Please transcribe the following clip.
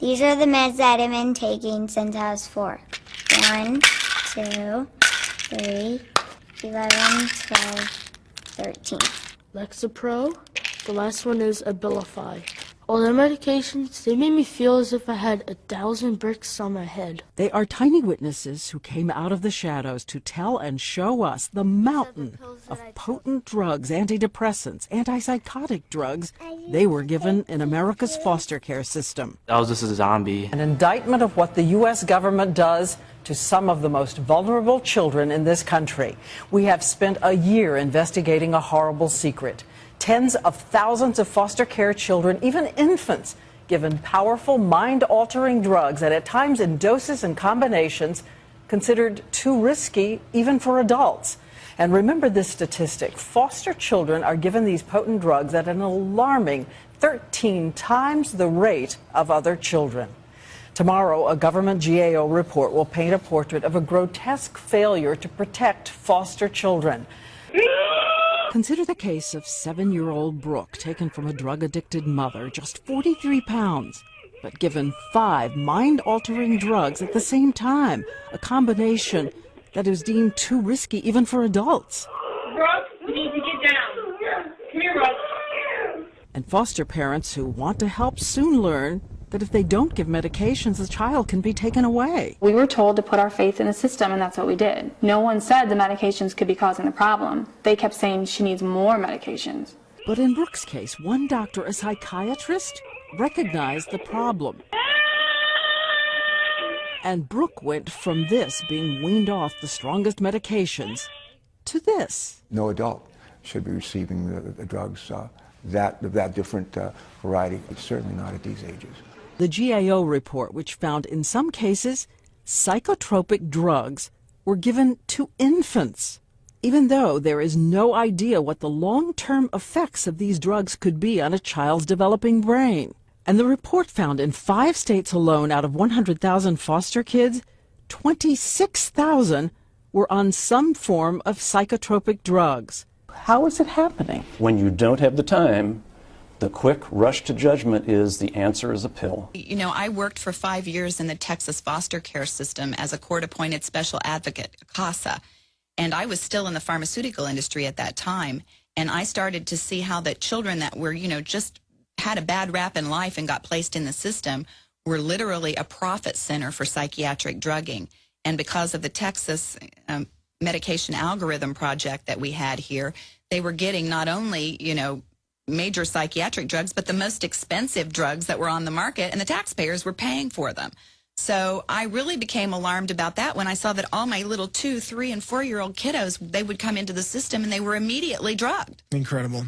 These are the meds that I've been taking since I was 4. 1, 2, 3, 11, 12, 13. Lexapro. The last one is Abilify. All the medications, they made me feel as if I had 1,000 bricks on my head. They are tiny witnesses who came out of the shadows to tell and show us the mountain of potent drugs, antidepressants, antipsychotic drugs they were given in America's foster care system. I was just a zombie. An indictment of what the U.S. government does to some of the most vulnerable children in this country. We have spent a year investigating a horrible secret. Tens of thousands of foster care children, even infants, given powerful mind-altering drugs and at times in doses and combinations considered too risky even for adults. And remember this statistic, foster children are given these potent drugs at an alarming 13 times the rate of other children. Tomorrow, a government GAO report will paint a portrait of a grotesque failure to protect foster children. Consider the case of 7-year-old Brooke, taken from a drug-addicted mother, just 43 pounds, but given 5 mind-altering drugs at the same time, a combination that is deemed too risky even for adults. Brooke, you need to get down. Come here, Brooke. And foster parents who want to help soon learn that if they don't give medications, the child can be taken away. We were told to put our faith in the system, and that's what we did. No one said the medications could be causing the problem. They kept saying she needs more medications. But in Brooke's case, one doctor, a psychiatrist, recognized the problem. And Brooke went from this, being weaned off the strongest medications, to this. No adult should be receiving the drugs that different variety. It's certainly not at these ages. The GAO report, which found in some cases psychotropic drugs were given to infants, even though there is no idea what the long-term effects of these drugs could be on a child's developing brain. And the report found in 5 states alone, out of 100,000 foster kids, 26,000 were on some form of psychotropic drugs. How is it happening? When you don't have the time, the quick rush to judgment is the answer is a pill. You know, I worked for 5 years in the Texas foster care system as a court-appointed special advocate, CASA, and I was still in the pharmaceutical industry at that time, and I started to see how that children that were, you know, just had a bad rap in life and got placed in the system were literally a profit center for psychiatric drugging. And because of the Texas medication algorithm project that we had here, they were getting not only, you know, major psychiatric drugs, but the most expensive drugs that were on the market, and the taxpayers were paying for them. So I really became alarmed about that when I saw that all my little 2-, 3-, and 4-year-old kiddos, they would come into the system and they were immediately drugged. Incredible.